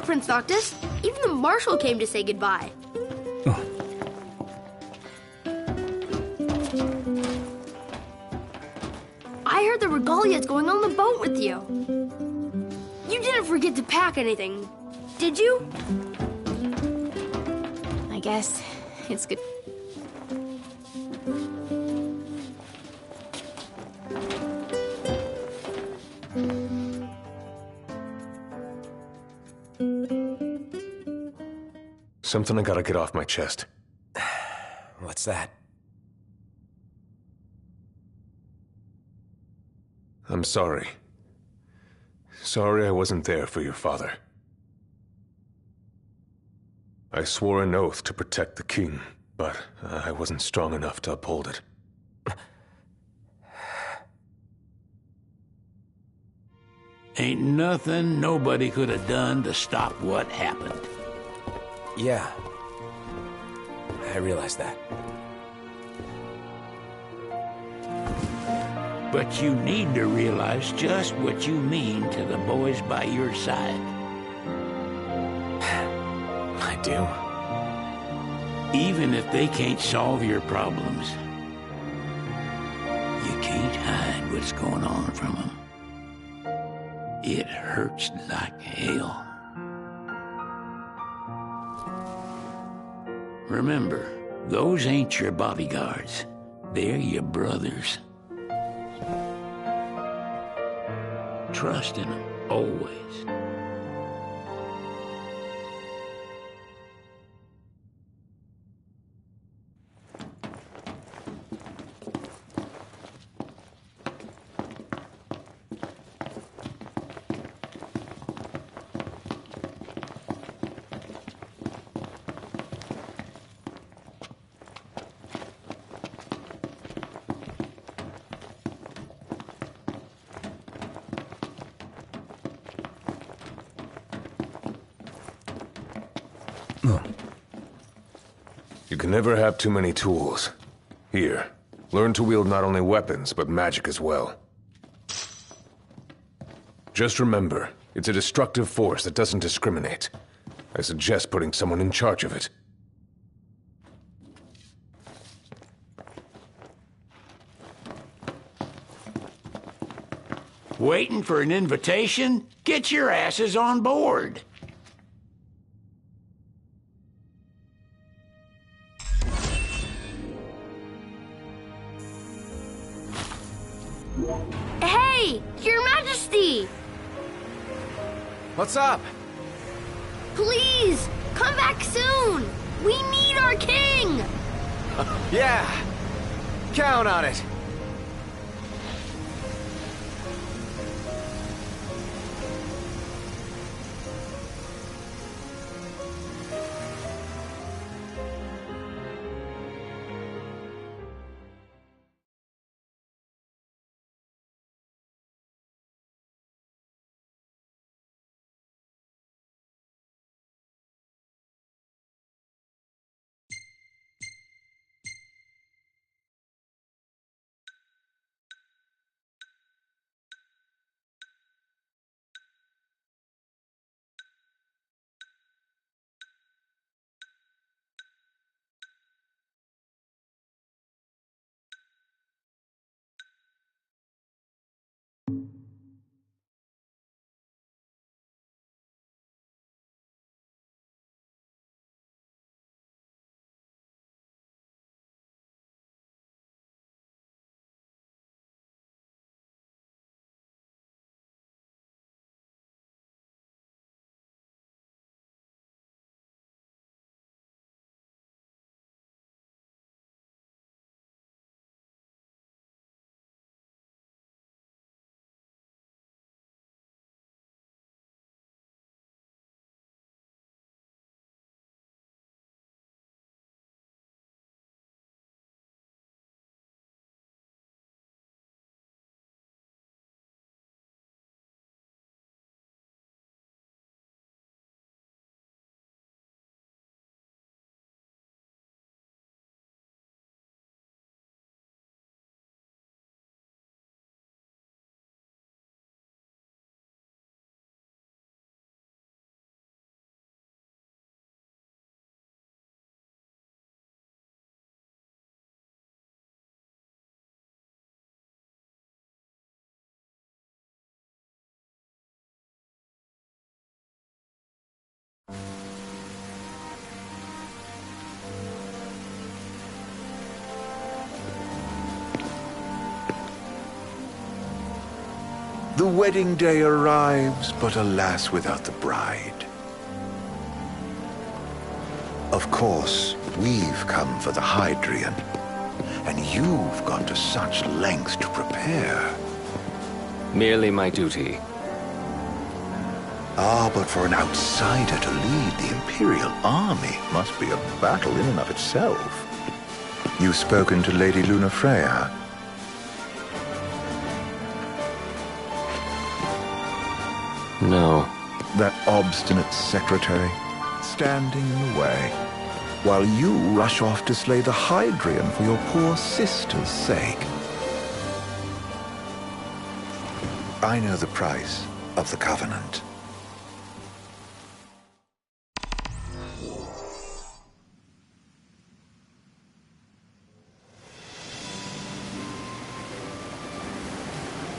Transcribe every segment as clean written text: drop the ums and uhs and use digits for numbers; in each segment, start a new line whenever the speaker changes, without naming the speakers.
Prince Noctis. Even the Marshal came to say goodbye.
Oh.
I heard the Regalia's going on the boat with you. You didn't forget to pack anything, did you?
I guess it's good.
Something I gotta get off my chest.
What's that?
I'm sorry. Sorry I wasn't there for your father. I swore an oath to protect the king, but I wasn't strong enough to uphold it.
Ain't nothing nobody could have done to stop what happened.
Yeah. I realize that.
But you need to realize just what you mean to the boys by your side.
I do.
Even if they can't solve your problems, you can't hide what's going on from them. It hurts like hell. Remember, those ain't your bodyguards. They're your brothers. Trust in them, always.
You can never have too many tools. Here, learn to wield not only weapons, but magic as well. Just remember, it's a destructive force that doesn't discriminate. I suggest putting someone in charge of it.
Waiting for an invitation? Get your asses on board.
Hey, Your Majesty!
What's up?
Please, come back soon! We need our king!
Yeah. Count on it.
The wedding day arrives, but alas, without the bride. Of course, we've come for the Hydrian, and you've gone to such lengths to prepare.
Merely my duty.
Ah, but for an outsider to lead the Imperial army must be a battle in and of itself. You've spoken to Lady Lunafreya?
No.
That obstinate secretary, standing in the way, while you rush off to slay the Hydrian for your poor sister's sake. I know the price of the Covenant.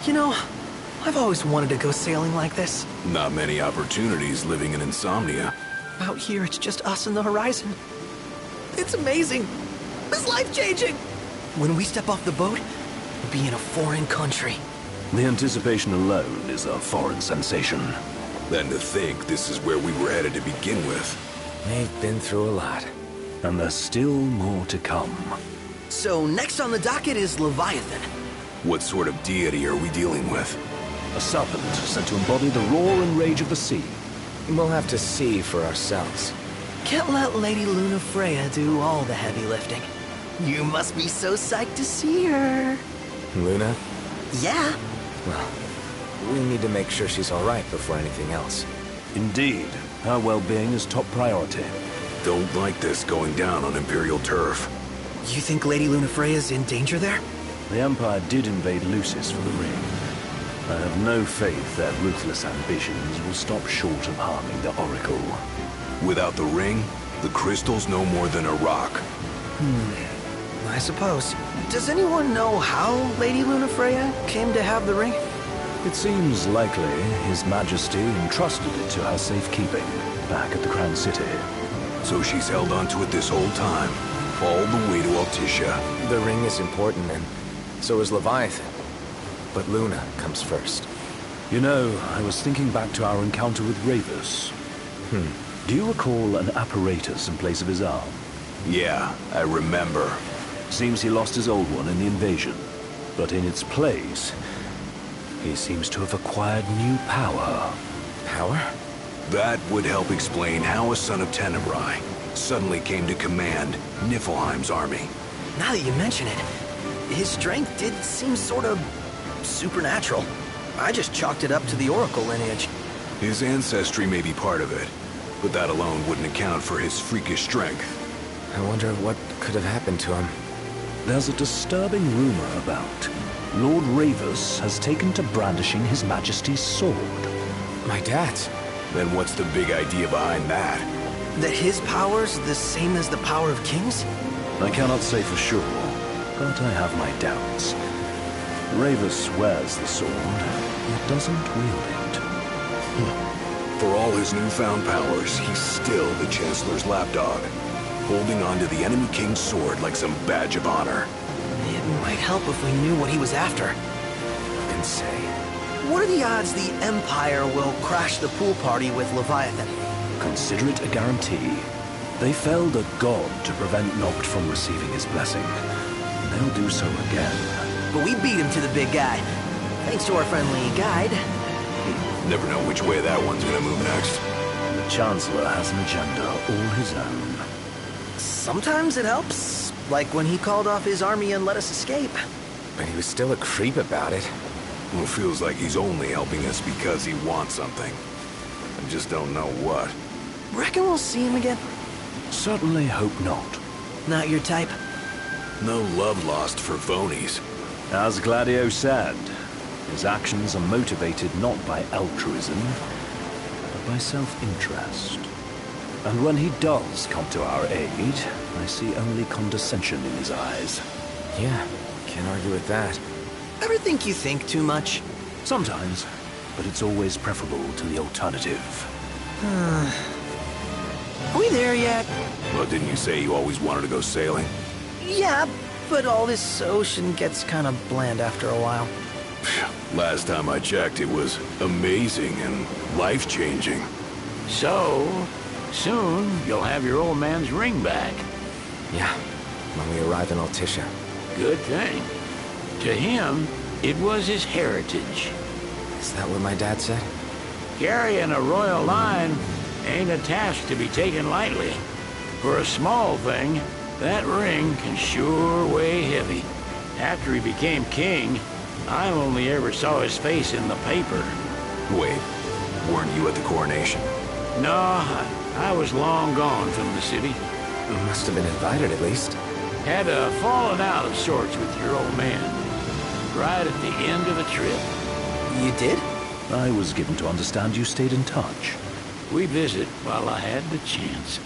You know, I've always wanted to go sailing like this.
Not many opportunities living in Insomnia.
Out here, it's just us and the horizon. It's amazing. It's life-changing. When we step off the boat, we'll be in a foreign country.
The anticipation alone is a foreign sensation. Then to think this is where we were headed to begin with.
They've been through a lot.
And there's still more to come.
So next on the docket is Leviathan.
What sort of deity are we dealing with?
A serpent sent to embody the roar and rage of the sea.
We'll have to see for ourselves.
Can't let Lady Lunafreya do all the heavy lifting. You must be so psyched to see her.
Luna?
Yeah.
Well, we need to make sure she's all right before anything else.
Indeed. Her well-being is top priority.
Don't like this going down on Imperial turf.
You think Lady Lunafreya's in danger there?
The Empire did invade Lucis for the ring. I have no faith their ruthless ambitions will stop short of harming the Oracle.
Without the ring, the crystal's no more than a rock.
I suppose. Does anyone know how Lady Lunafreya came to have the ring?
It seems likely His Majesty entrusted it to her safekeeping back at the Crown City.
So she's held onto it this whole time, all the way to Altitia.
The ring is important, and so is Leviathan. But Luna comes first.
You know, I was thinking back to our encounter with Ravus. Do you recall an apparatus in place of his arm?
Yeah, I remember.
Seems he lost his old one in the invasion. But in its place, he seems to have acquired new power.
Power?
That would help explain how a son of Tenebrae suddenly came to command Niflheim's army.
Now that you mention it, his strength did seem sort of supernatural. I just chalked it up to the Oracle lineage.
His ancestry may be part of it, but that alone wouldn't account for his freakish strength.
I wonder what could have happened to him.
There's a disturbing rumor about Lord Ravus has taken to brandishing His Majesty's sword.
My dad's.
Then what's the big idea behind that?
That his power's the same as the power of kings?
I cannot say for sure, but I have my doubts. Ravus wears the sword, yet doesn't wield it.
For all his newfound powers, he's still the Chancellor's lapdog, holding on to the enemy king's sword like some badge of honor.
It might help if we knew what he was after.
Who can say?
What are the odds the Empire will crash the pool party with Leviathan?
Consider it a guarantee. They felled a god to prevent Noct from receiving his blessing. They'll do so again.
But we beat him to the big guy, thanks to our friendly guide.
Never know which way that one's gonna move next.
The Chancellor has an agenda all his own.
Sometimes it helps, like when he called off his army and let us escape.
But he was still a creep about it.
Well, it feels like he's only helping us because he wants something. I just don't know what.
Reckon we'll see him again?
Certainly hope not.
Not your type?
No love lost for phonies.
As Gladio said, his actions are motivated not by altruism, but by self-interest. And when he does come to our aid, I see only condescension in his eyes.
Yeah, can't argue with that.
Ever think you think too much?
Sometimes, but it's always preferable to the alternative.
Are we there yet?
Well, didn't you say you always wanted to go sailing?
Yeah, but all this ocean gets kind of bland after a while.
Last time I checked, it was amazing and life-changing.
So, soon you'll have your old man's ring back.
Yeah, when we arrive in Altissia.
Good thing. To him, it was his heritage.
Is that what my dad said?
Carrying a royal line ain't a task to be taken lightly. For a small thing, that ring can sure weigh heavy. After he became king, I only ever saw his face in the paper.
Wait, weren't you at the coronation?
No, I was long gone from the city.
You must have been invited at least.
Had a falling out of sorts with your old man. Right at the end of the trip.
You did?
I was given to understand you stayed in touch.
We visit while I had the chance.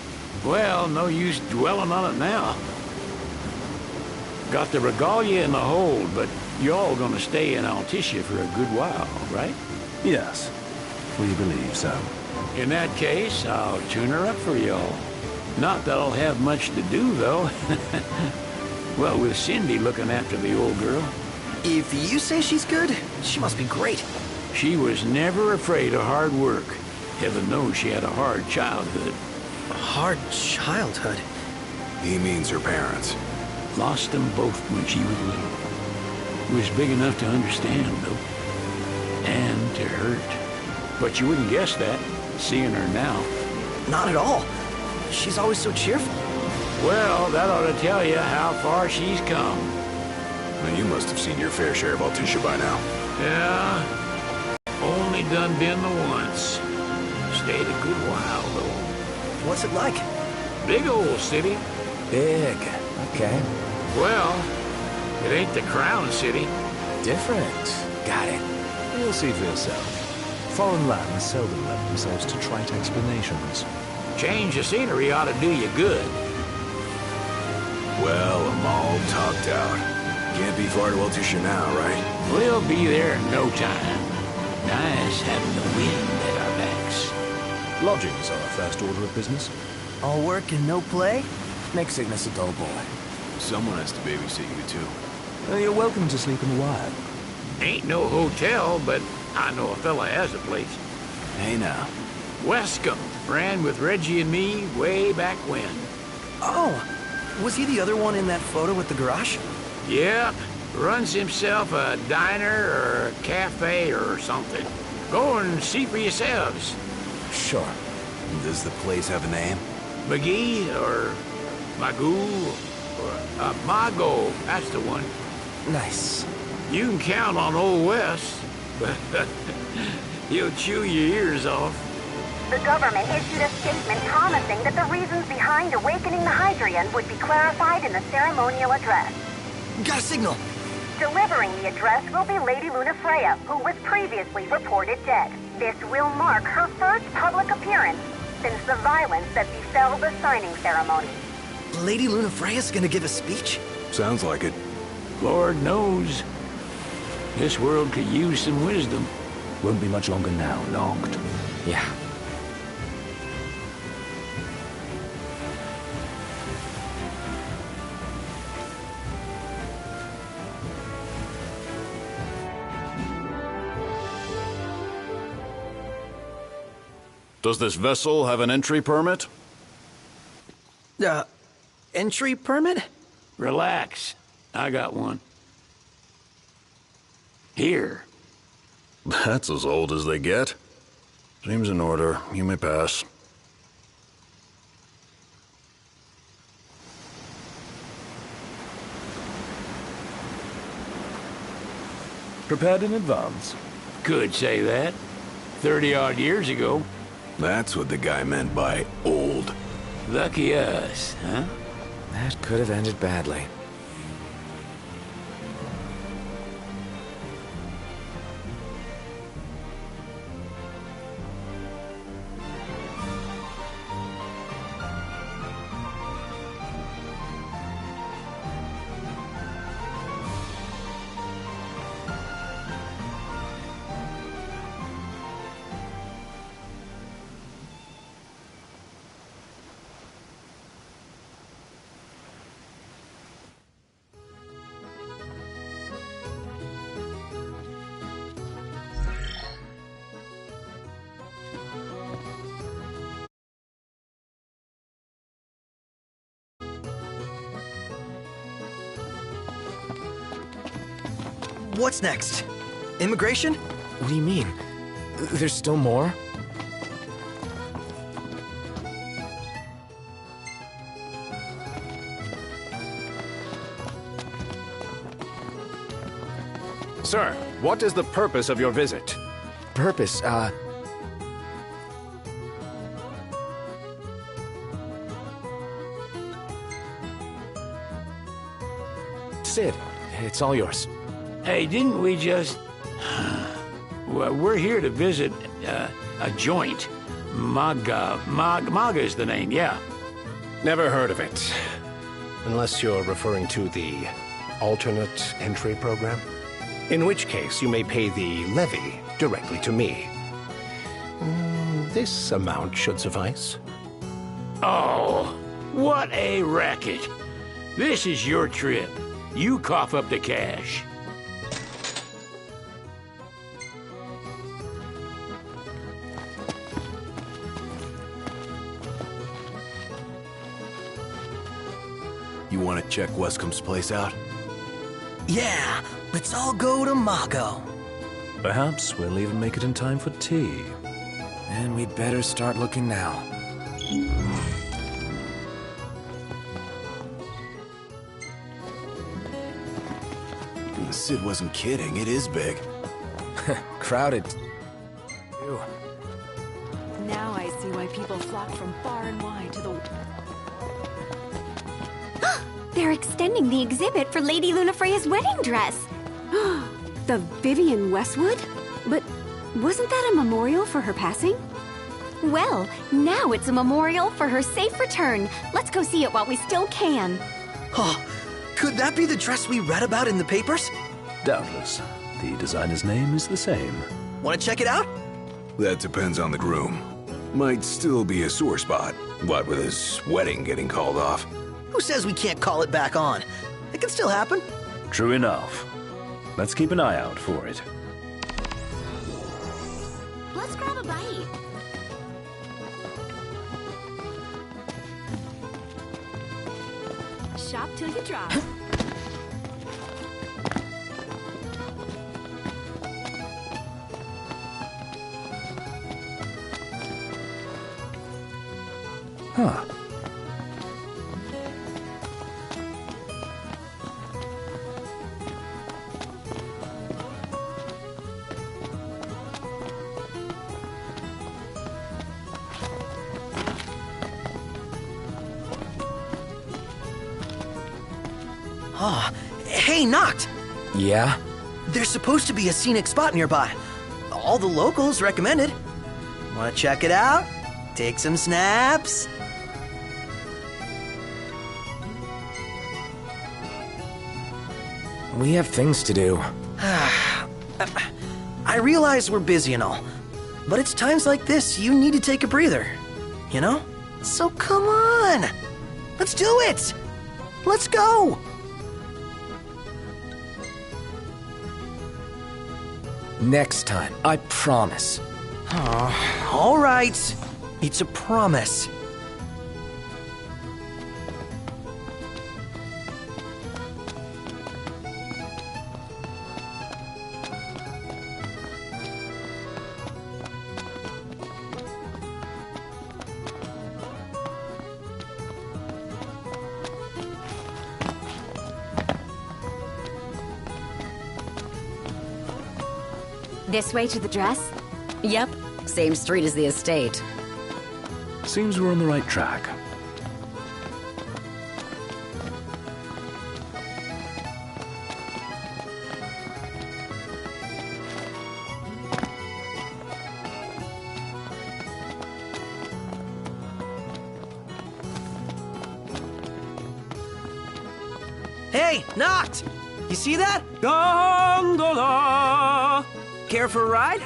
Well, no use dwelling on it now. Got the regalia in the hold, but y'all gonna stay in Altissia for a good while, right?
Yes, we believe so.
In that case, I'll tune her up for y'all. Not that I'll have much to do, though. Well, with Cindy looking after the old girl.
If you say she's good, she must be great.
She was never afraid of hard work. Heaven knows she had a hard childhood.
A hard childhood?
He means her parents.
Lost them both when she was little. Was big enough to understand, though. And to hurt. But you wouldn't guess that, seeing her now.
Not at all. She's always so cheerful.
Well, that ought to tell you how far she's come.
And you must have seen your fair share of Altissia by now.
Yeah, only done been the once. Stayed a good while, though.
What's it like?
Big old city.
Big. Okay.
Well, it ain't the crown city.
Different. Got it.
You'll see for yourself. Foreign lands seldom lend themselves to trite explanations.
Change the scenery ought to do you good.
Well, I'm all topped out. Can't be far to Altissia now, right?
We'll be there in no time. Nice having the wind at our backs.
Lodgings are our first order of business.
All work and no play?
Make Cygnus a dull boy.
Someone has to babysit you, too.
Well, you're welcome to sleep in the Wire.
Ain't no hotel, but I know a fella has a place.
Hey, now.
Wescombe ran with Reggie and me way back when.
Oh, was he the other one in that photo with the garage?
Yep, runs himself a diner or a cafe or something. Go and see for yourselves.
Sure.
Does the place have a name?
McGee or Magoo or Mago, that's the one.
Nice.
You can count on Old West, but he'll chew your ears off.
The government issued a statement promising that the reasons behind awakening the Hydrian would be clarified in the ceremonial address.
Got a signal.
Delivering the address will be Lady Lunafreya, who was previously reported dead. This will mark her first public appearance since the violence that befell the signing ceremony.
Lady Lunafreya's gonna give a speech?
Sounds like it.
Lord knows. This world could use some wisdom.
Won't be much longer now, Locked.
Yeah.
Does this vessel have an entry permit?
Entry permit?
Relax. I got one. Here.
That's as old as they get. Seems in order. You may pass.
Prepared in advance?
Could say that. 30-odd years ago.
That's what the guy meant by old.
Lucky us, huh?
That could have ended badly.
What's next? Immigration?
What do you mean? There's still more?
Sir, what is the purpose of your visit?
Purpose, Sid, it's all yours.
Hey, didn't we just... Well, we're here to visit a joint. Maga is the name, yeah.
Never heard of it. Unless you're referring to the alternate entry program. In which case, you may pay the levy directly to me. This amount should suffice.
Oh, what a racket. This is your trip. You cough up the cash.
You want to check Wescomb's place out?
Yeah, let's all go to Mago.
Perhaps we'll even make it in time for tea.
And we'd better start looking now.
Sid wasn't kidding, it is big.
Crowded. Ew.
Now I see why people flock from far and wide to the...
They're extending the exhibit for Lady Lunafreya's wedding dress.
The Vivian Westwood? But wasn't that a memorial for her passing?
Well, now it's a memorial for her safe return. Let's go see it while we still can.
Oh, could that be the dress we read about in the papers?
Doubtless. The designer's name is the same.
Want to check it out?
That depends on the groom. Might still be a sore spot. What with his wedding getting called off?
Who says we can't call it back on? It can still happen.
True enough. Let's keep an eye out for it.
Let's grab a bite.
Shop till you drop.
Huh.
Ah, hey, Noct!
Yeah?
There's supposed to be a scenic spot nearby. All the locals recommend it. Wanna check it out? Take some snaps?
We have things to do.
I realize we're busy and all, but it's times like this you need to take a breather, you know? So come on! Let's do it! Let's go!
Next time, I promise.
All right. It's a promise.
This way to the dress?
Yep, same street as the estate.
Seems we're on the right track.
Hey, Noct! You see that?
Gondola! Care for a ride?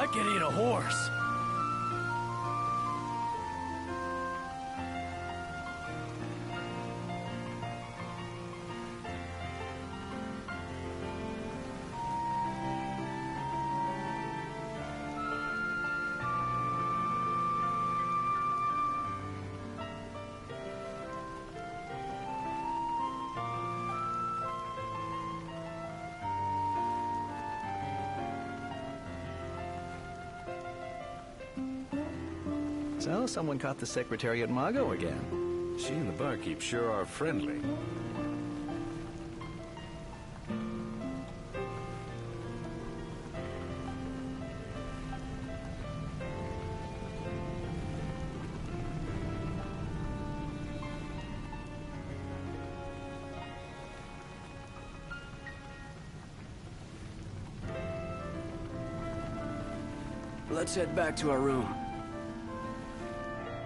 I could eat a horse.
So, someone caught the secretary at Mago again.
She and the barkeep sure are friendly.
Let's head back to our room.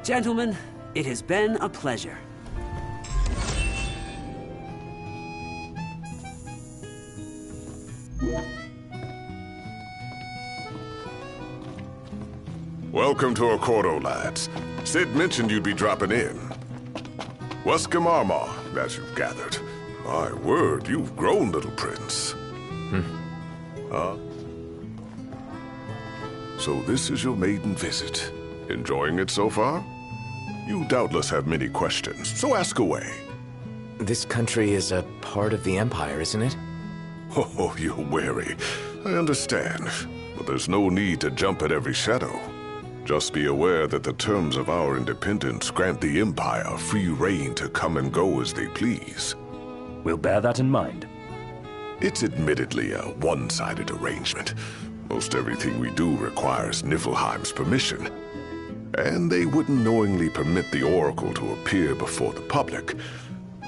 Gentlemen, it has been a pleasure.
Welcome to Accordo, lads. Sid mentioned you'd be dropping in. Welcome, Armor, as you've gathered. My word, you've grown, little prince. Huh? So this is your maiden visit. Enjoying it so far? You doubtless have many questions, so ask away.
This country is a part of the Empire, isn't it?
Oh, you're wary. I understand. But there's no need to jump at every shadow. Just be aware that the terms of our independence grant the Empire free reign to come and go as they please.
We'll bear that in mind.
It's admittedly a one-sided arrangement. Most everything we do requires Niflheim's permission. And they wouldn't knowingly permit the Oracle to appear before the public.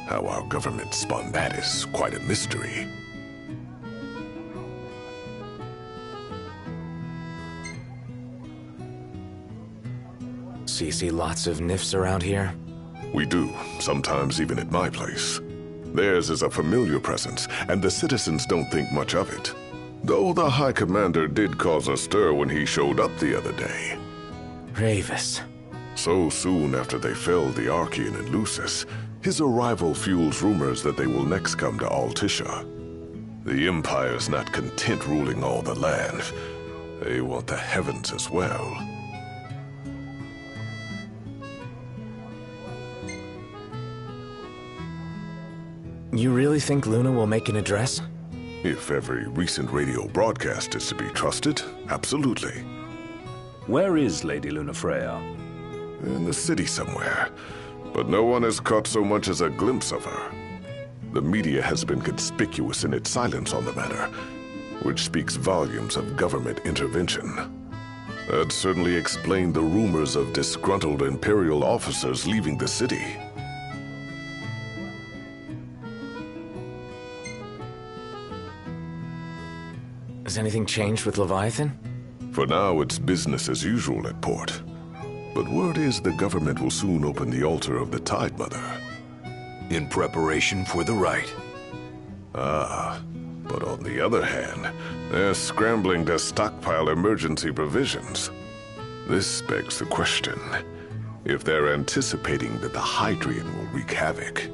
How our government spun that is quite a mystery.
So you see lots of Nifs around here?
We do, sometimes even at my place. Theirs is a familiar presence, and the citizens don't think much of it. Though the High Commander did cause a stir when he showed up the other day.
Ravis.
So soon after they felled the Archean and Lucis, his arrival fuels rumors that they will next come to Altisha. The Empire's not content ruling all the land. They want the heavens as well.
You really think Luna will make an address?
If every recent radio broadcast is to be trusted, absolutely.
Where is Lady Lunafreya?
In the city somewhere, but no one has caught so much as a glimpse of her. The media has been conspicuous in its silence on the matter, which speaks volumes of government intervention. That certainly explained the rumors of disgruntled Imperial officers leaving the city.
Has anything changed with Leviathan?
For now, it's business as usual at port. But word is the government will soon open the altar of the Tide Mother.
In preparation for the rite.
Ah, but on the other hand, they're scrambling to stockpile emergency provisions. This begs the question, if they're anticipating that the Hydrian will wreak havoc,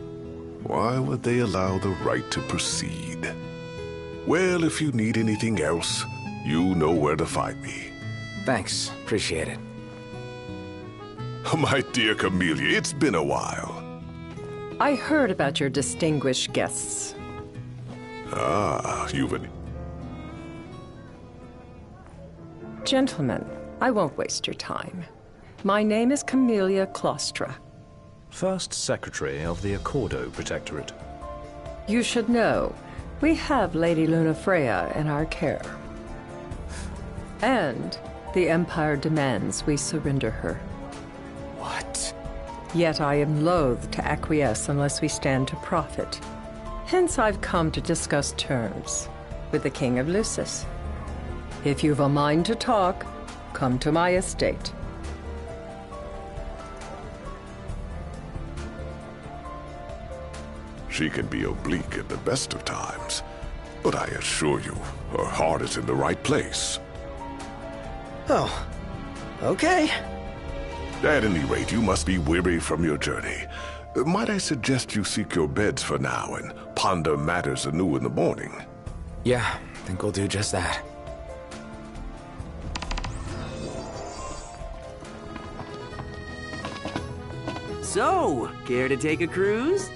why would they allow the rite to proceed? Well, if you need anything else, you know where to find me.
Thanks, appreciate it.
My dear Camellia, it's been a while.
I heard about your distinguished guests.
Ah, you've an...
Gentlemen, I won't waste your time. My name is Camellia Claustra.
First Secretary of the Accordo Protectorate.
You should know, we have Lady Lunafreya in our care. And the Empire demands we surrender her.
What?
Yet I am loath to acquiesce unless we stand to profit. Hence I've come to discuss terms with the King of Lucis. If you've a mind to talk, come to my estate.
She can be oblique at the best of times, but I assure you, her heart is in the right place.
Oh, okay.
At any rate, you must be weary from your journey. Might I suggest you seek your beds for now and ponder matters anew in the morning?
Yeah, I think we'll do just that.
So, care to take a cruise?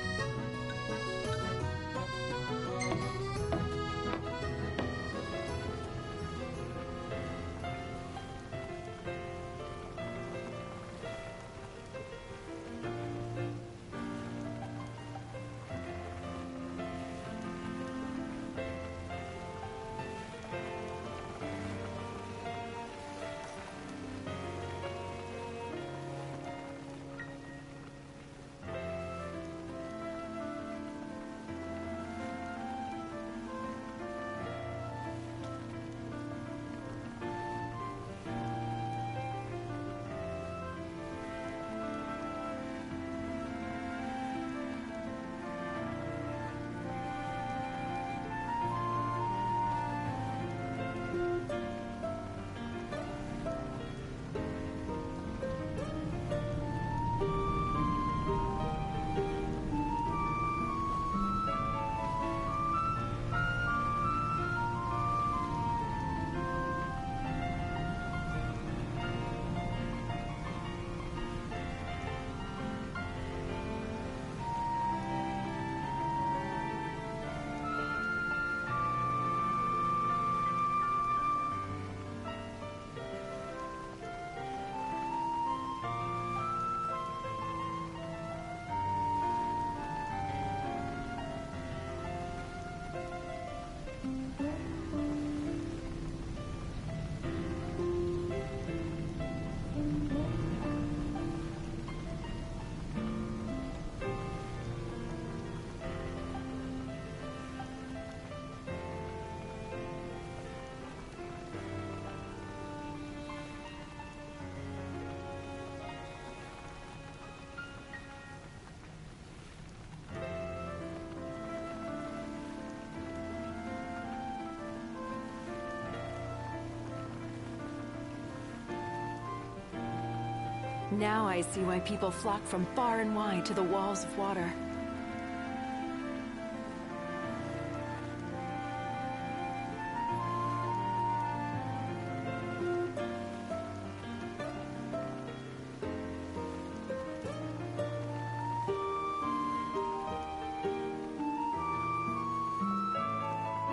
Now I see why people flock from far and wide to the walls of water.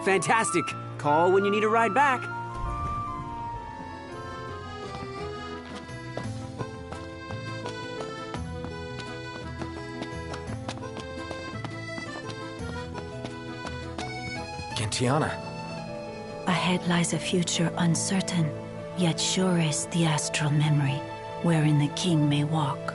Fantastic! Call when you need a ride back.
Gentiana.
Ahead lies a future uncertain, yet sure is the astral memory, wherein the king may walk.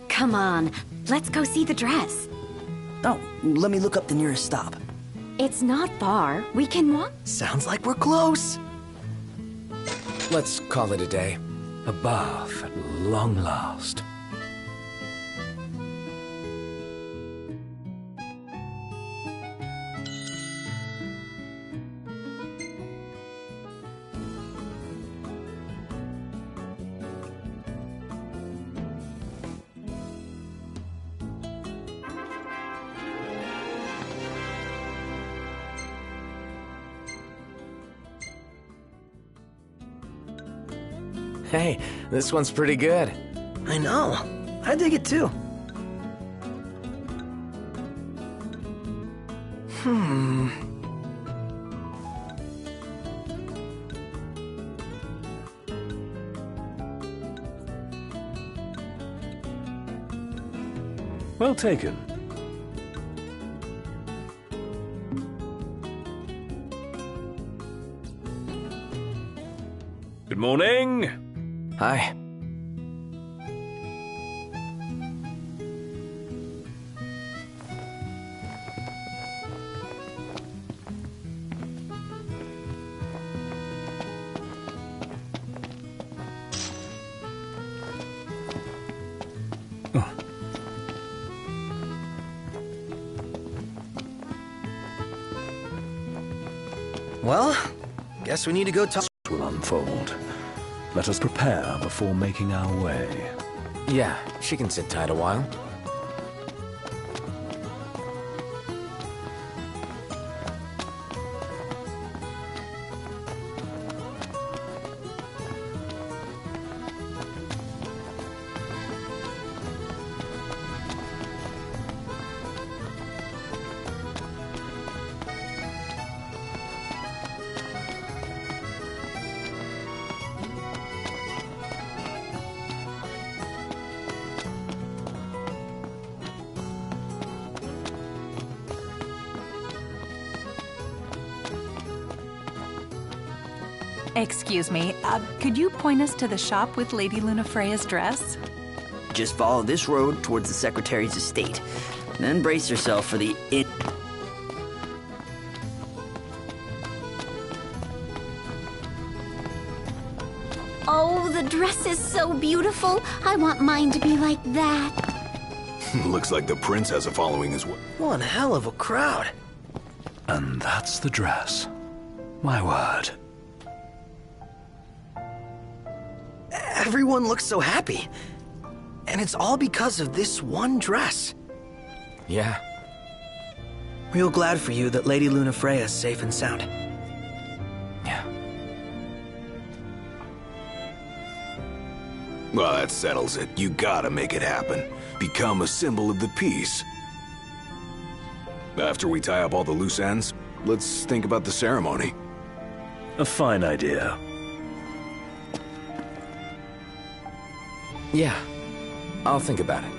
Come on, let's go see the dress.
Oh, let me look up the nearest stop.
It's not far. We can walk.
Sounds like we're close.
Let's call it a day.
A bath at long last.
Hey, this one's pretty good.
I know. I dig it too.
Well taken. Good morning.
Hi.
Well, guess we need to go talk.
Will unfold. Let us prepare before making our way.
Yeah, she can sit tight a while.
Excuse me, could you point us to the shop with Lady Lunafreya's dress?
Just follow this road towards the Secretary's estate. Then brace yourself for the
Oh, the dress is so beautiful. I want mine to be like that.
Looks like the prince has a following as well.
One hell of a crowd.
And that's the dress. My word.
Everyone looks so happy. And it's all because of this one dress.
Yeah.
Real glad for you that Lady Lunafreya is safe and sound.
Yeah.
Well, that settles it. You gotta make it happen. Become a symbol of the peace. After we tie up all the loose ends, let's think about the ceremony.
A fine idea.
Yeah, I'll think about it.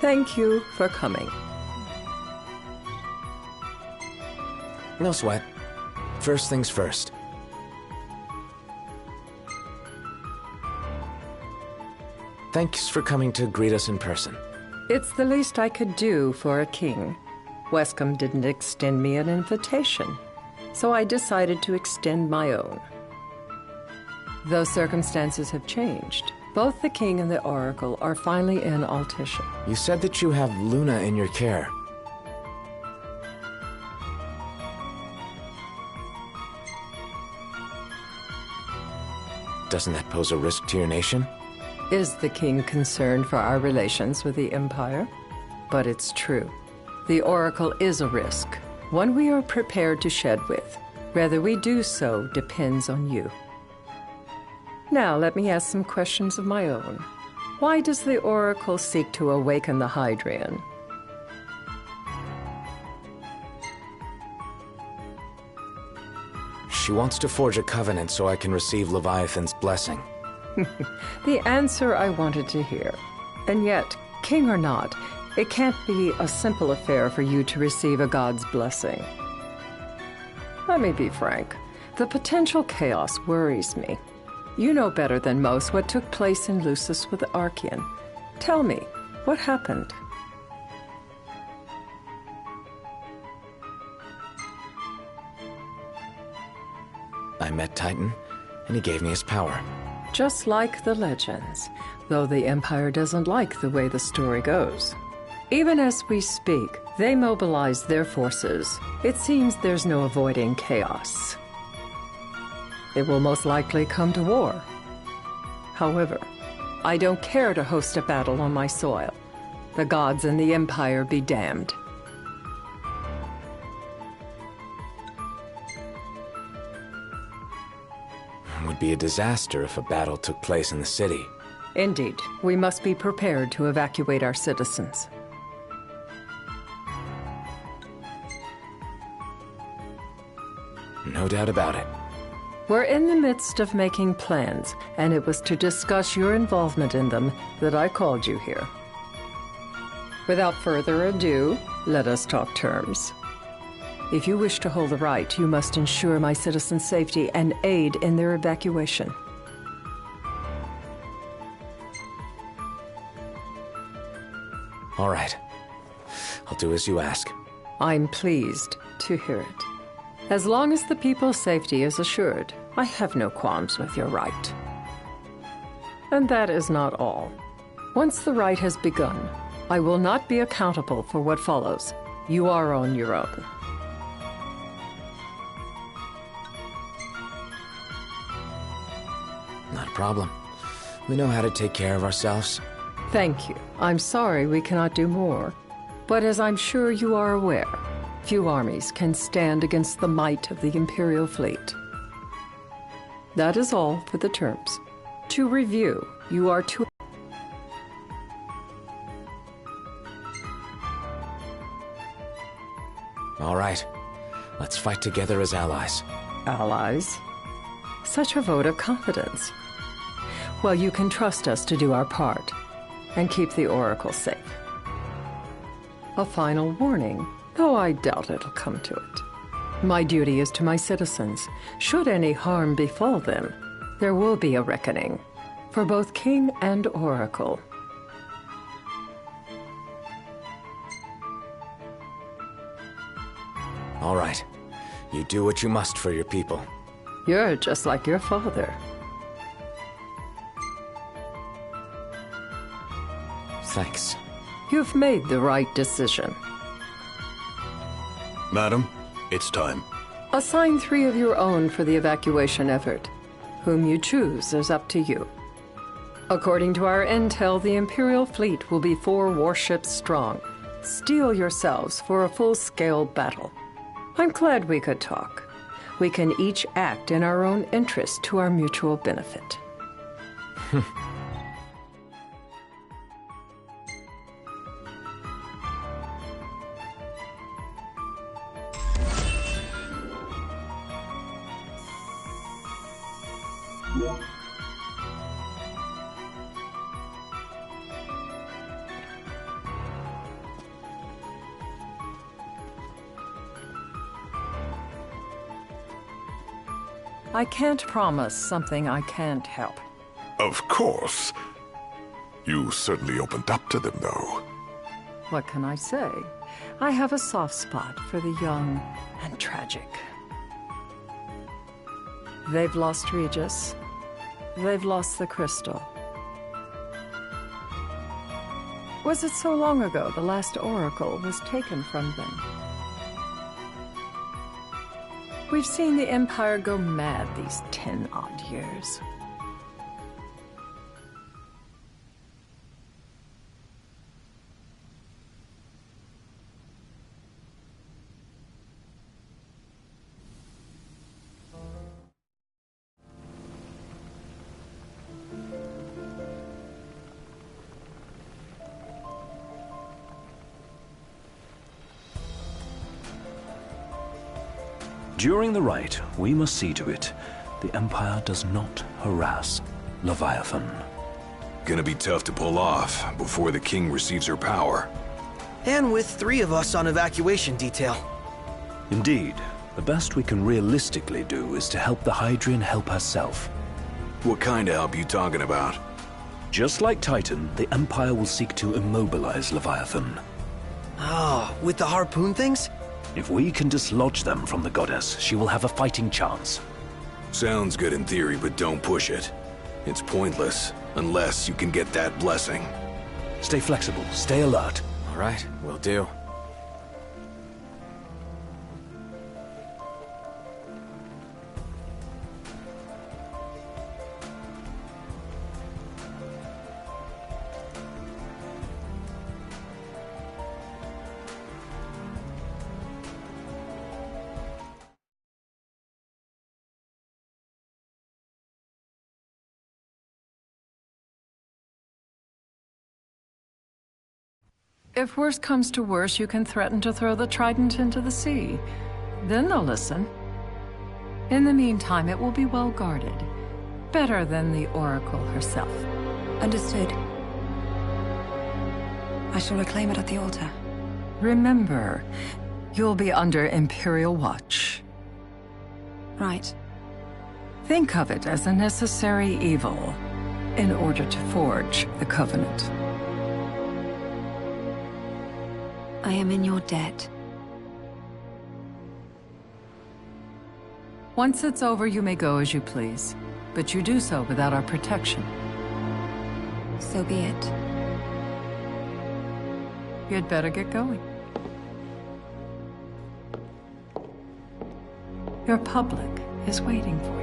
Thank you for coming.
No sweat. First things first. Thanks for coming to greet us in person.
It's the least I could do for a king. Wescombe didn't extend me an invitation, so I decided to extend my own. Though circumstances have changed, both the king and the oracle are finally in Altissia.
You said that you have Luna in your care. Doesn't that pose a risk to your nation?
Is the king concerned for our relations with the Empire? But it's true. The oracle is a risk, one we are prepared to shed with. Whether we do so depends on you. Now, let me ask some questions of my own. Why does the Oracle seek to awaken the Hydrian?
She wants to forge a covenant so I can receive Leviathan's blessing.
The answer I wanted to hear. And yet, king or not, it can't be a simple affair for you to receive a god's blessing. Let me be frank. The potential chaos worries me. You know better than most what took place in Lucis with the Archean. Tell me, what happened?
met Titan, and he gave me his power.
Just like the legends, though the Empire doesn't like the way the story goes. Even as we speak, they mobilize their forces. It seems there's no avoiding chaos. It will most likely come to war. However, I don't care to host a battle on my soil. The gods and the Empire be damned.
It would be a disaster if a battle took place in the city.
Indeed, we must be prepared to evacuate our citizens.
No doubt about it.
We're in the midst of making plans, and it was to discuss your involvement in them that I called you here. Without further ado, let us talk terms. If you wish to hold the right, you must ensure my citizens' safety and aid in their evacuation.
All right. I'll do as you ask.
I'm pleased to hear it. As long as the people's safety is assured, I have no qualms with your right. And that is not all. Once the rite has begun, I will not be accountable for what follows. You are on your own.
Not a problem. We know how to take care of ourselves.
Thank you. I'm sorry we cannot do more. But as I'm sure you are aware, few armies can stand against the might of the Imperial fleet. That is all for the terms. To review, you are to...
All right. Let's fight together as allies.
Allies? Such a vote of confidence. Well, you can trust us to do our part and keep the Oracle safe. A final warning, though I doubt it'll come to it. My duty is to my citizens. Should any harm befall them, there will be a reckoning for both King and Oracle.
All right. You do what you must for your people.
You're just like your father.
Thanks.
You've made the right decision.
Madam, it's time.
Assign 3 of your own for the evacuation effort. Whom you choose is up to you. According to our intel, the Imperial fleet will be 4 warships strong. Steel yourselves for a full-scale battle. I'm glad we could talk. We can each act in our own interest to our mutual benefit. I can't promise something I can't help.
Of course. You certainly opened up to them, though.
What can I say? I have a soft spot for the young and tragic. They've lost Regis. They've lost the crystal. Was it so long ago the last oracle was taken from them? We've seen the Empire go mad these 10-odd years.
During the rite, we must see to it the Empire does not harass Leviathan.
Gonna be tough to pull off before the king receives her power.
And with 3 of us on evacuation detail.
Indeed, the best we can realistically do is to help the Hydrian help herself.
What kind of help you talking about?
Just like Titan, the Empire will seek to immobilize Leviathan.
Ah, with the harpoon things?
If we can dislodge them from the goddess, she will have a fighting chance.
Sounds good in theory, but don't push it. It's pointless, unless you can get that blessing.
Stay flexible, stay alert.
All right, will do.
If worse comes to worse, you can threaten to throw the trident into the sea. Then they'll listen. In the meantime, it will be well guarded. Better than the Oracle herself.
Understood. I shall reclaim it at the altar.
Remember, you'll be under Imperial watch.
Right.
Think of it as a necessary evil in order to forge the Covenant.
I am in your debt.
Once it's over, you may go as you please. But you do so without our protection.
So be it.
You'd better get going. Your public is waiting for you.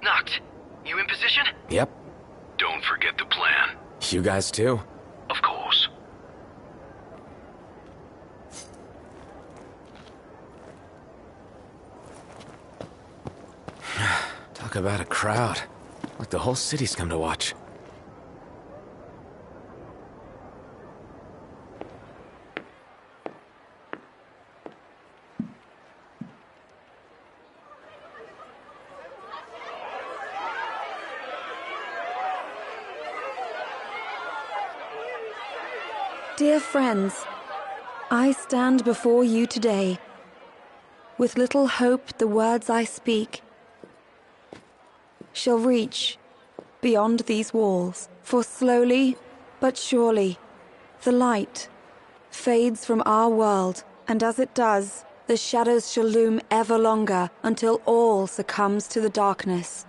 Noct, you in position? Yep.
Don't forget the plan.
You guys too?
Of course.
Talk about a crowd. Like the whole city's come to watch.
Dear friends, I stand before you today. With little hope the words I speak shall reach beyond these walls. For slowly but surely the light fades from our world, and as it does, the shadows shall loom ever longer until all succumbs to the darkness.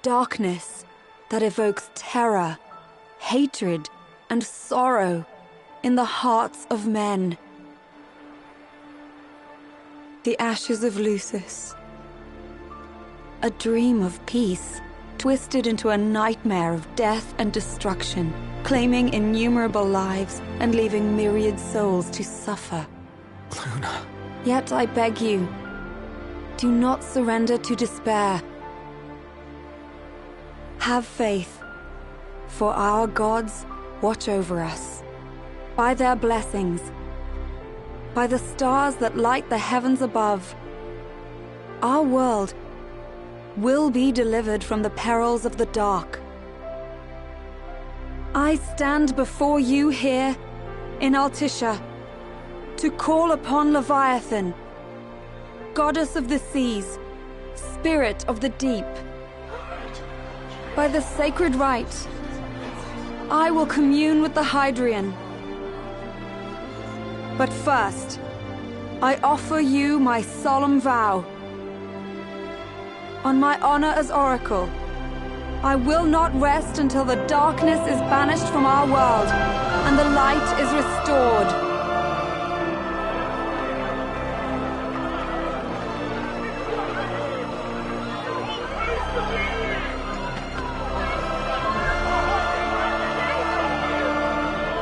Darkness that evokes terror, hatred, and sorrow in the hearts of men. The ashes of Lucis. A dream of peace, twisted into a nightmare of death and destruction, claiming innumerable lives and leaving myriad souls to suffer.
Luna.
Yet I beg you, do not surrender to despair. Have faith. For our gods watch over us. By their blessings, by the stars that light the heavens above, our world will be delivered from the perils of the dark. I stand before you here in Altissia to call upon Leviathan, goddess of the seas, spirit of the deep. By the sacred rite, I will commune with the Hydrian. But first, I offer you my solemn vow. On my honor as Oracle, I will not rest until the darkness is banished from our world and the light is restored.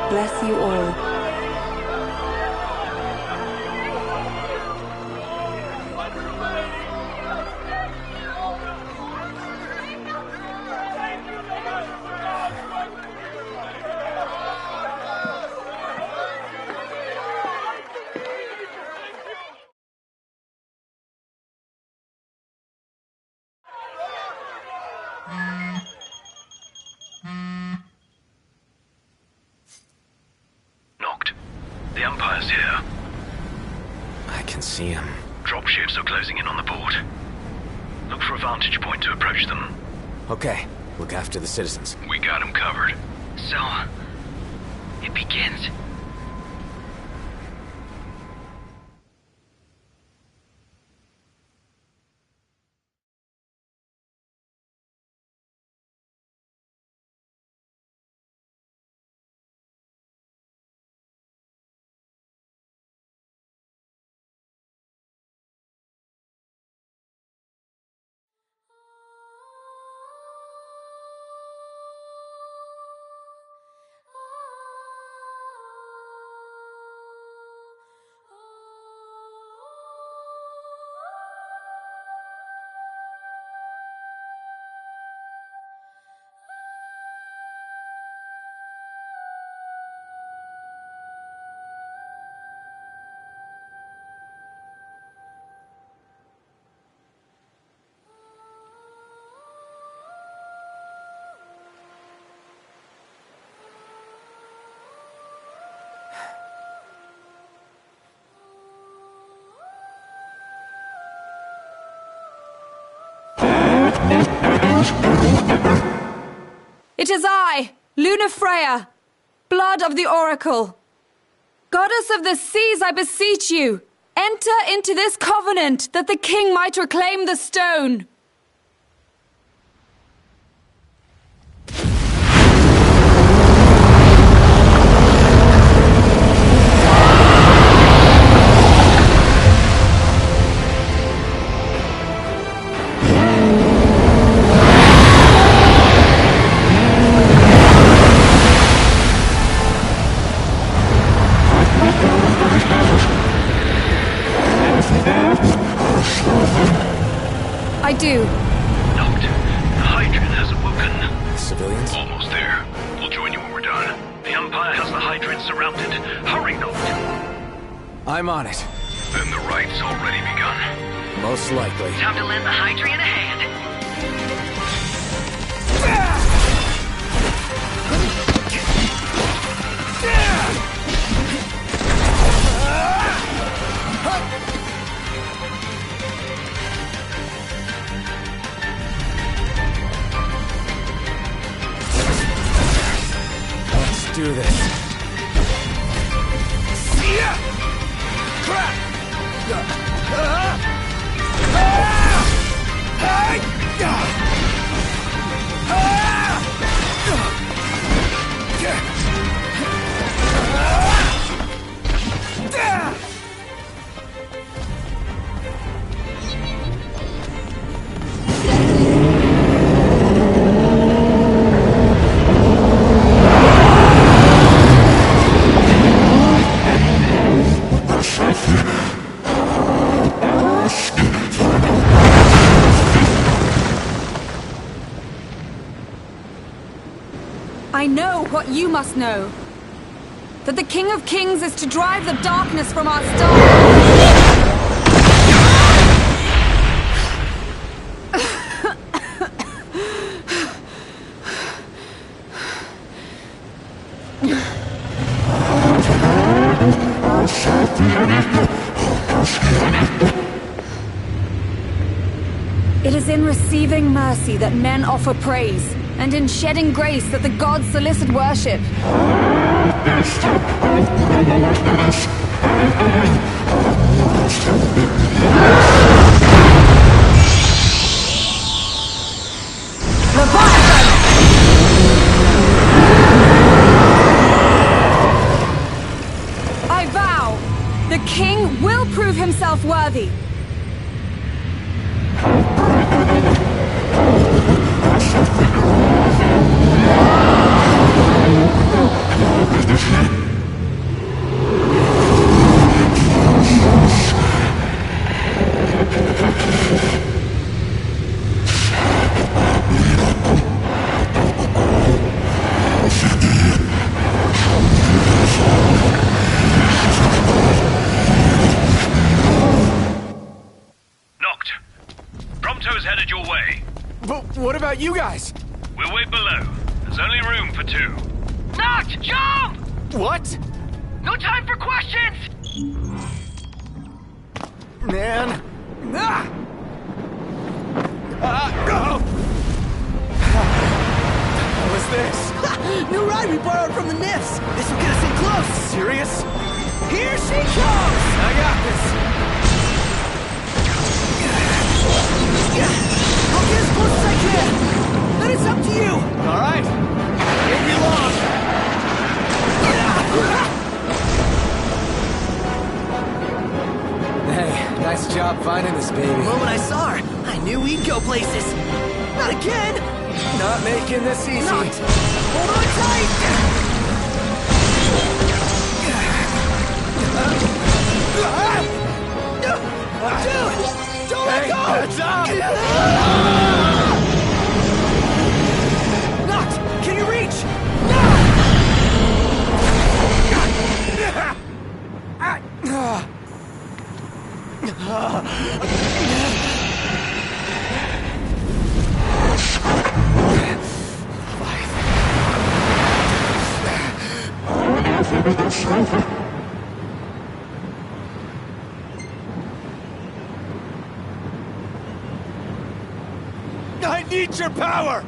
Bless you all.
Knocked. The Empire's here.
I can see him.
Dropships are closing in on the port. Look for a vantage point to approach them.
Okay, look after the citizens.
We got them covered. So, it begins.
It is I, Luna Freya, blood of the Oracle. Goddess of the seas, I beseech you, enter into this covenant that the king might reclaim the stone. I do.
Knocked. The Hydrian has awoken.
Civilians?
Almost there. We'll join you when we're done. The Empire has the Hydrian surrounded. Hurry, Knocked.
I'm on it.
Then the right's already begun.
Most likely.
Time to lend the Hydrian a hand.
Let's do this.
I know what you must know. That the King of Kings is to drive the darkness from our stars. It is in receiving mercy that men offer praise, and in shedding grace that the gods solicit worship. Leviathan! yourself worthy.
What about you guys?
We'll wait below. There's only room for two. Noct, jump!
What?
No time for questions!
Man. What was this?
New ride we borrowed from the Nifs. This will get us in close.
Serious?
Here she comes!
I got this.
I'll get as close as I can. Then it's up to you.
All right. Won't be long. Hey, nice job finding this baby.
The moment I saw her, I knew we'd go places. Not again.
Not making this easy.
Not. Hold on tight. Dude, don't let go.
Heads up.
Not. Can you reach?
I need your power!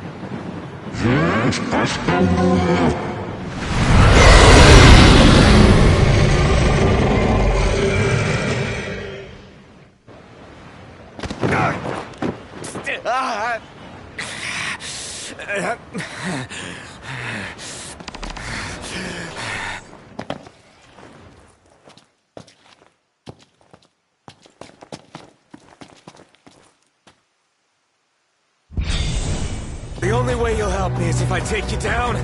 The only way you'll help me is if I take you down.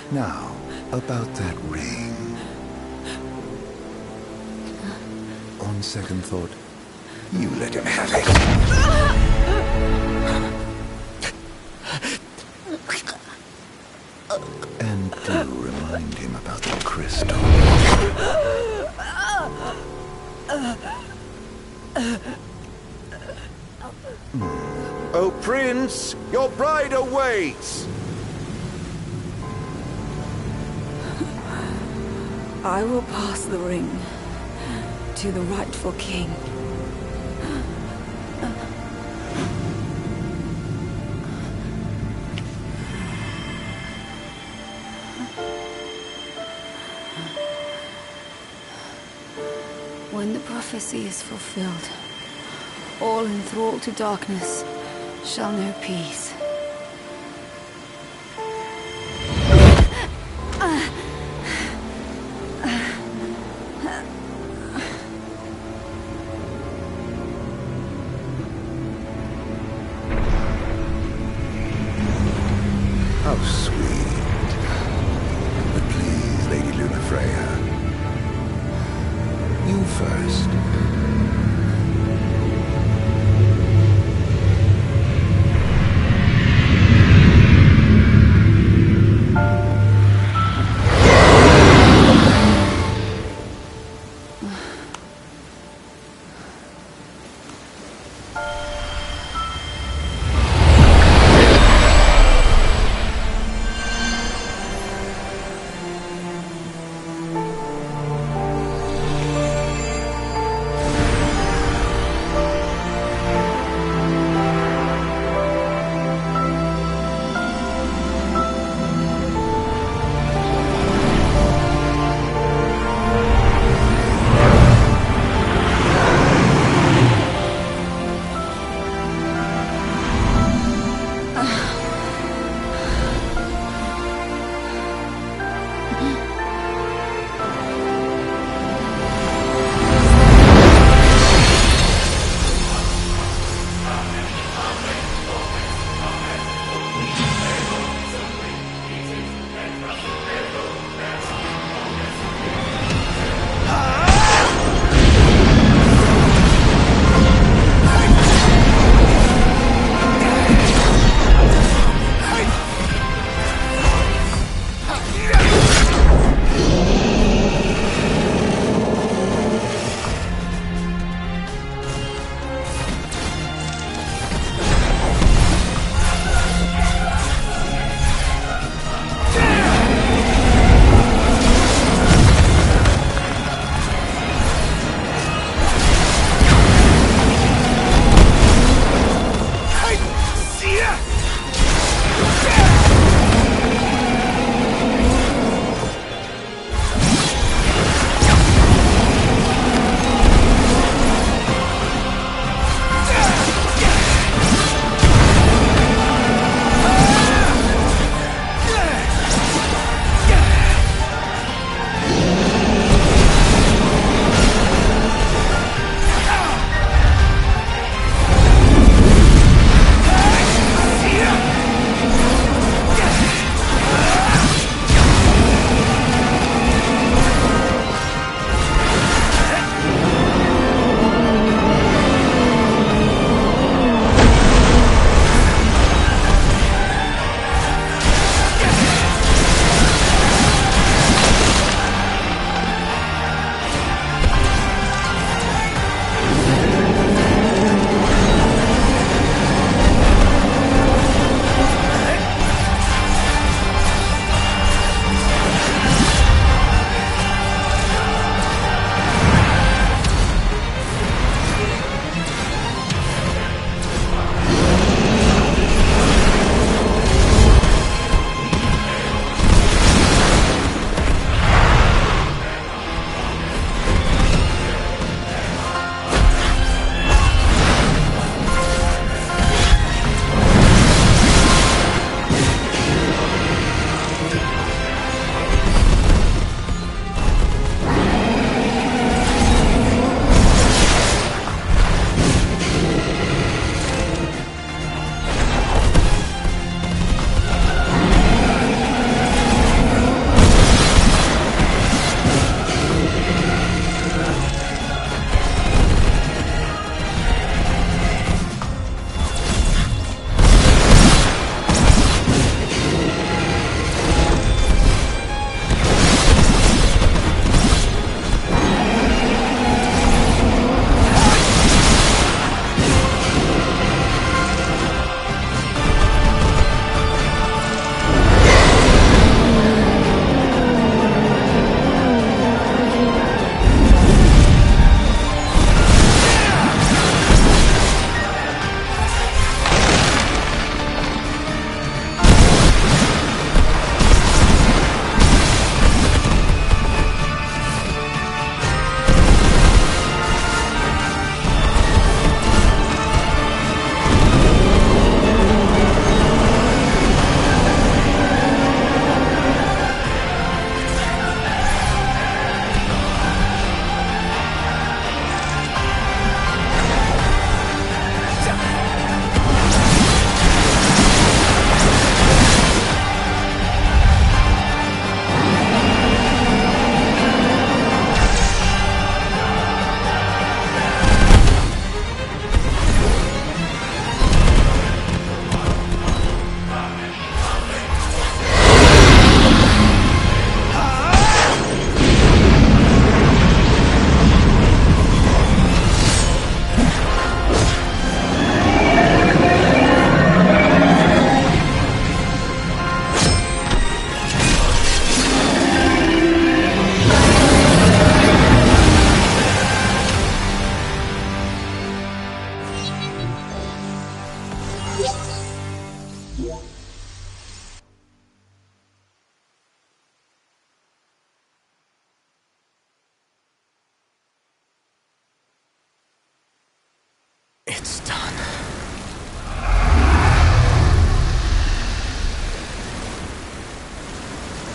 Now, about that ring. On second thought, you let him have it. And do remind him about the crystal. Oh, Prince, your bride awaits!
I will pass the ring to the rightful king. When the prophecy is fulfilled, all enthralled to darkness shall know peace.
How sweet. But please, Lady Lunafreya. You first.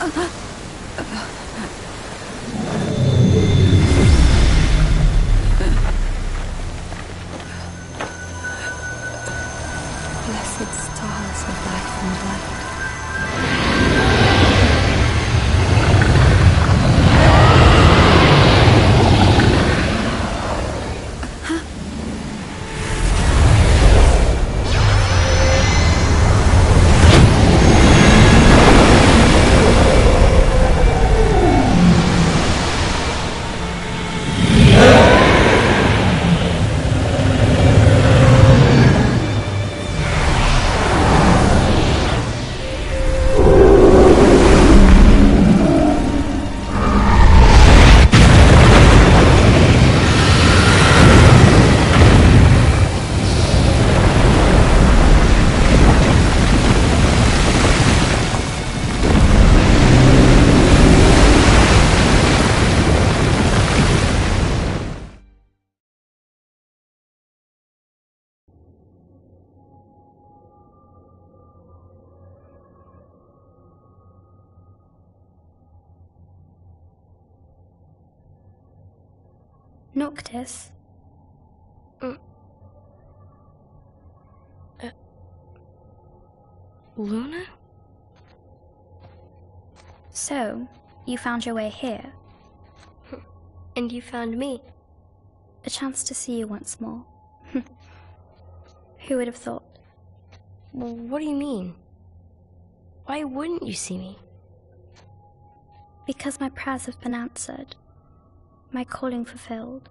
Blessed stars of life and light.
Noctis?
Luna?
So, you found your way here.
And you found me.
A chance to see you once more. Who would have thought?
Well, what do you mean? Why wouldn't you see me?
Because my prayers have been answered. My calling fulfilled.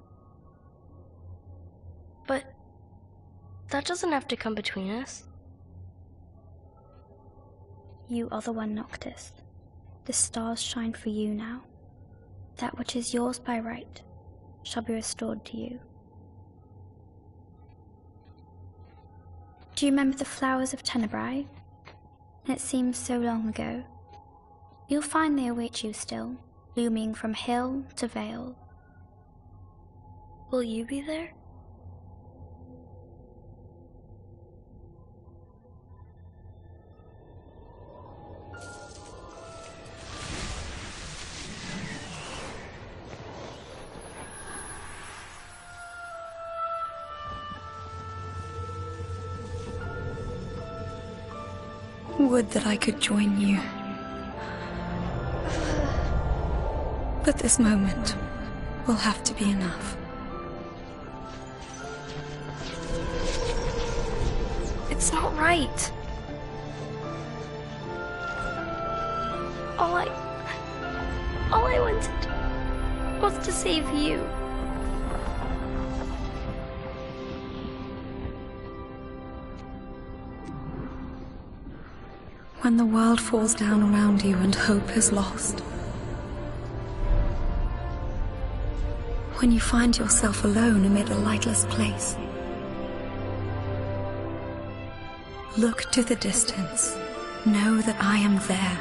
But that doesn't have to come between us.
You are the one, Noctis. The stars shine for you now. That which is yours by right shall be restored to you. Do you remember the flowers of Tenebrae? It seems so long ago. You'll find they await you still, blooming from hill to vale.
Will you be there?
Would that I could join you. But this moment will have to be enough.
It's not right. All I wanted was to save you.
When the world falls down around you and hope is lost. When you find yourself alone amid a lightless place. Look to the distance. Know that I am there.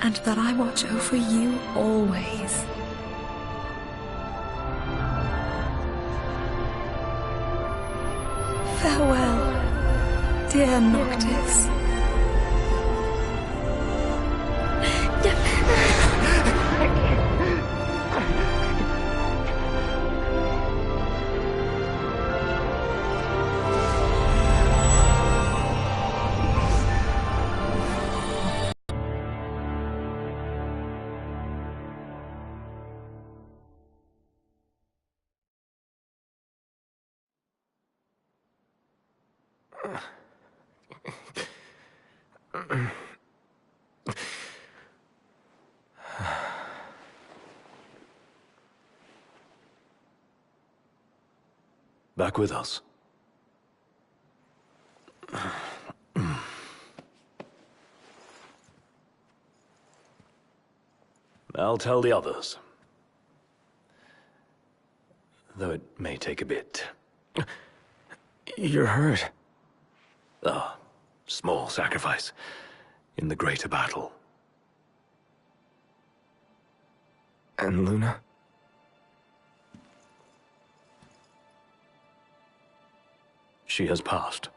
And that I watch over you always. Farewell, dear Noctis.
Back with us. I'll tell the others. Though it may take a bit.
You're hurt.
Ah, small sacrifice in the greater battle.
And Luna?
She has passed.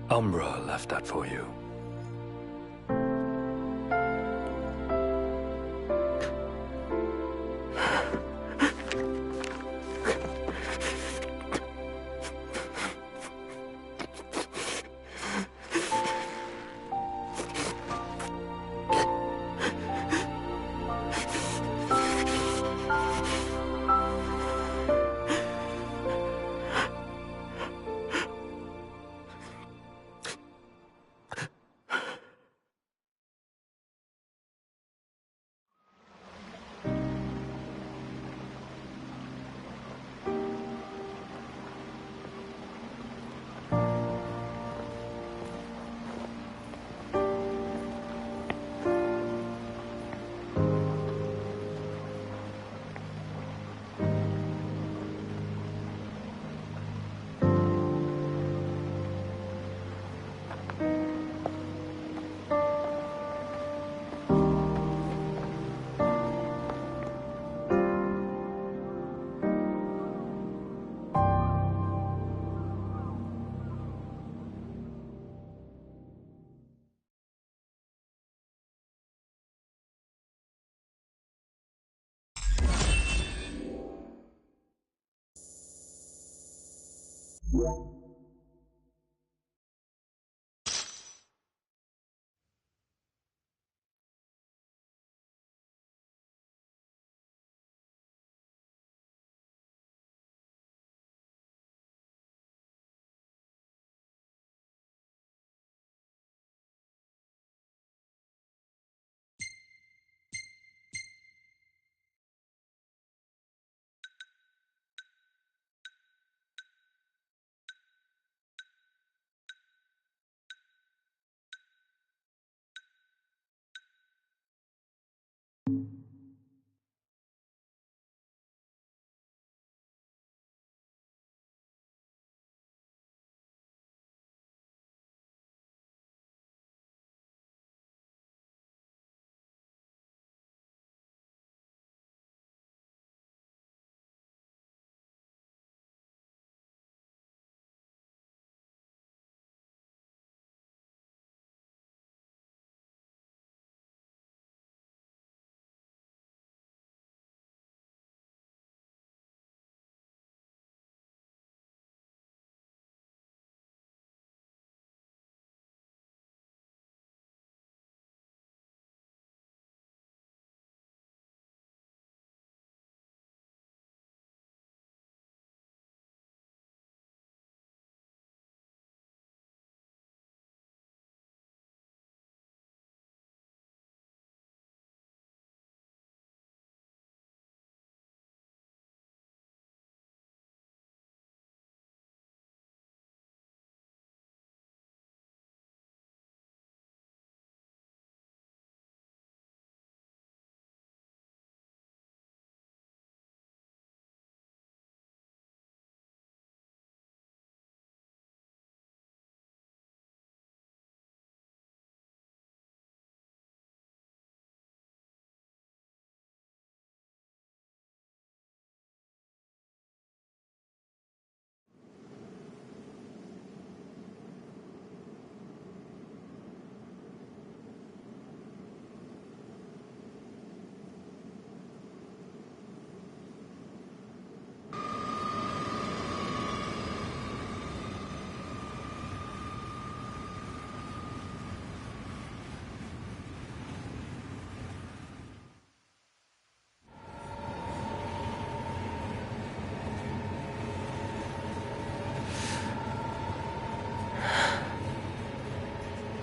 Umbra left that for you.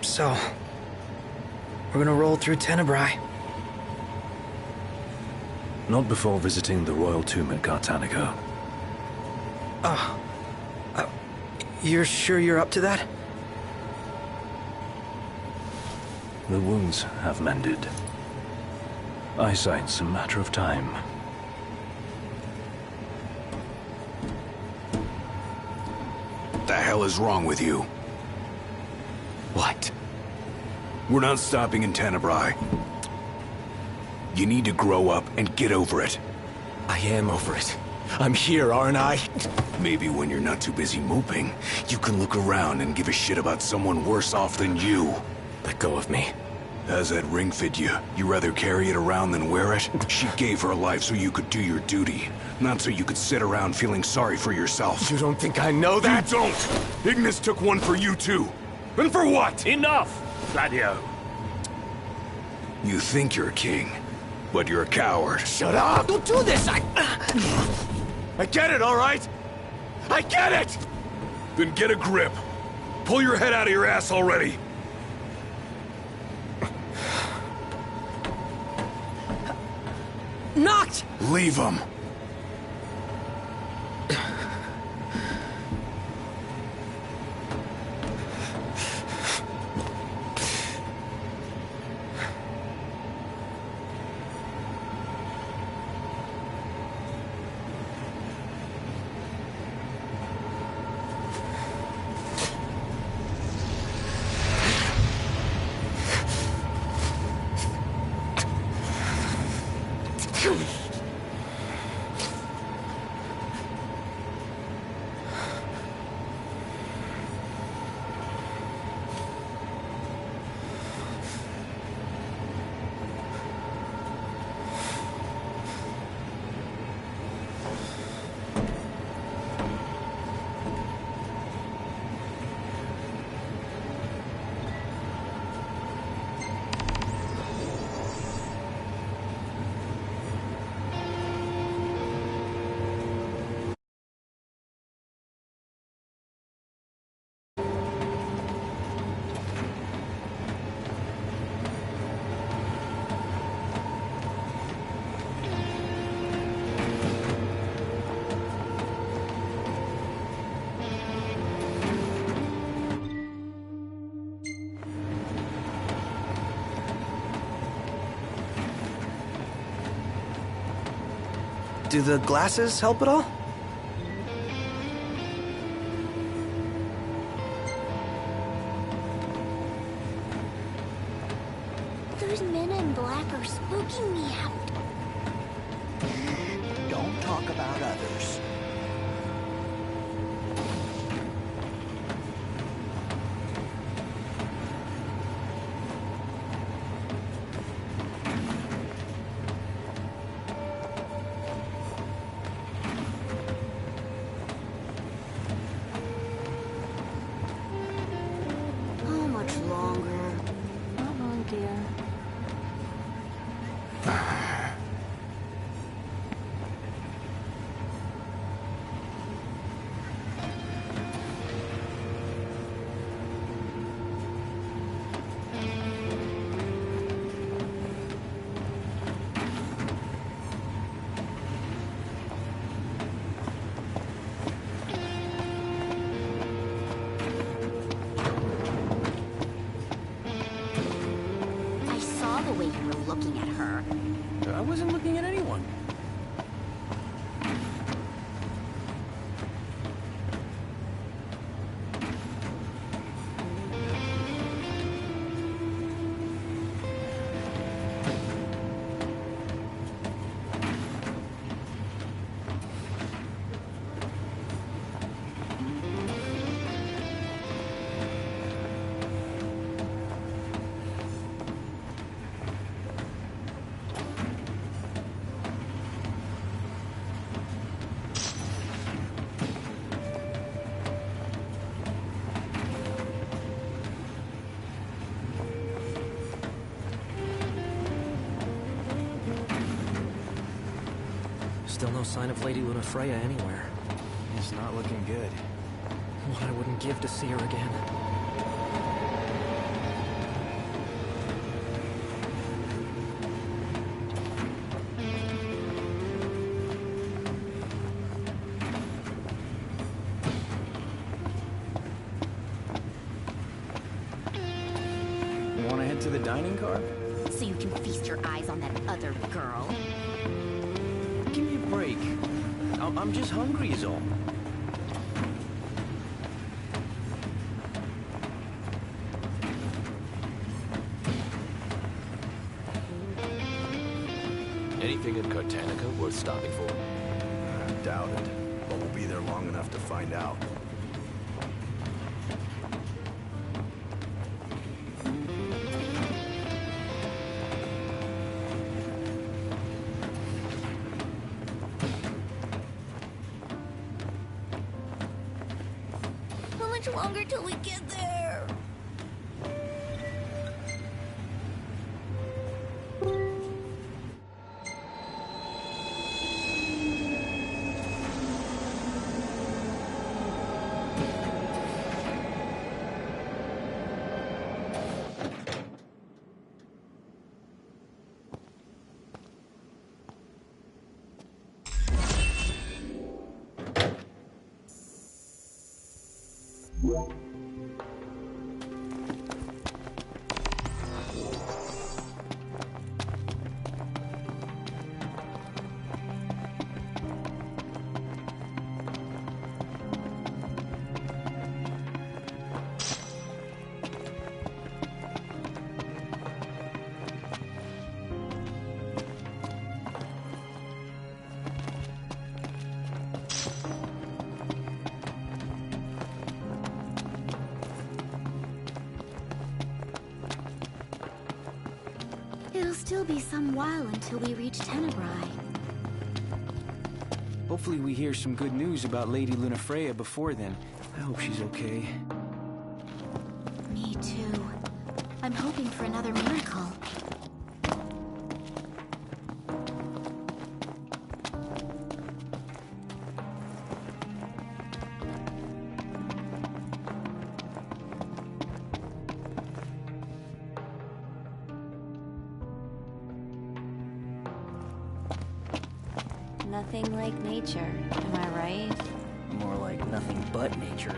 So, we're gonna roll through Tenebrae.
Not before visiting the royal tomb at Cartanico.
You're sure you're up to that?
The wounds have mended. Eyesight's a matter of time.
The hell is wrong with you?
What?
We're not stopping in Tenebrae. You need to grow up and get over it.
I am over it. I'm here, aren't I?
Maybe when you're not too busy moping, you can look around and give a shit about someone worse off than you.
Let go of me.
How's that ring fit you? You rather carry it around than wear it? She gave her life so you could do your duty, not so you could sit around feeling sorry for yourself.
You don't think I know that?
You don't! Ignis took one for you too. And for what?
Enough, Gladio.
You think you're a king, but you're a coward.
Shut up! Don't do this! I get it, all right? I get it!
Then get a grip. Pull your head out of your ass already.
Knocked!
Leave him.
Do the glasses help at all?
Those men in black are spooking me out.
Don't talk about others.
How much longer? Not long, dear. I saw the way you were looking at her.
I wasn't looking at anyone.
Still no sign of Lady Lunafreya anywhere.
It's not looking good.
What I wouldn't give to see her again.
You want to head to the dining car?
So you can feast your eyes on that other girl.
Give me a break. I'm just hungry is all.
Anything in Cartanica worth stopping for?
Doubt it.
But we'll be there long enough to find out.
How much longer till we get there?
It'll still be some while until we reach Tenebrae.
Hopefully we hear some good news about Lady Lunafreya before then. I hope she's okay.
Me too. I'm hoping for another miracle.
Nothing like nature, am I right?
More like nothing but nature.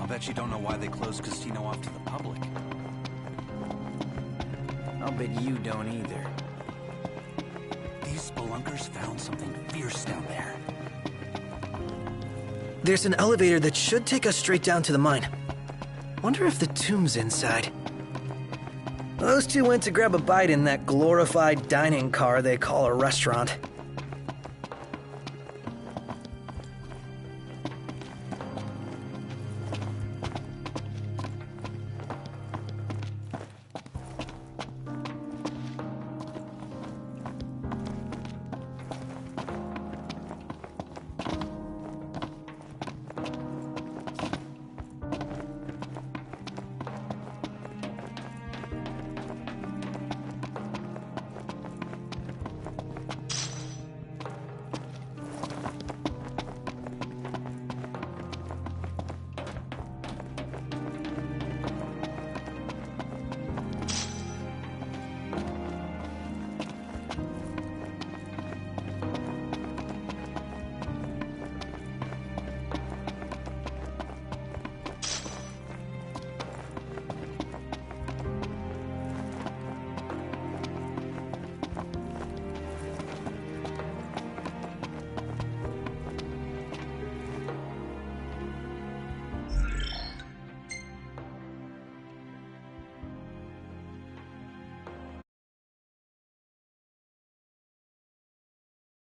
Bet you don't know why they closed Casino off to the public.
I'll bet you don't either.
These spelunkers found something fierce down there.
There's an elevator that should take us straight down to the mine. Wonder if the tomb's inside. Those two went to grab a bite in that glorified dining car they call a restaurant.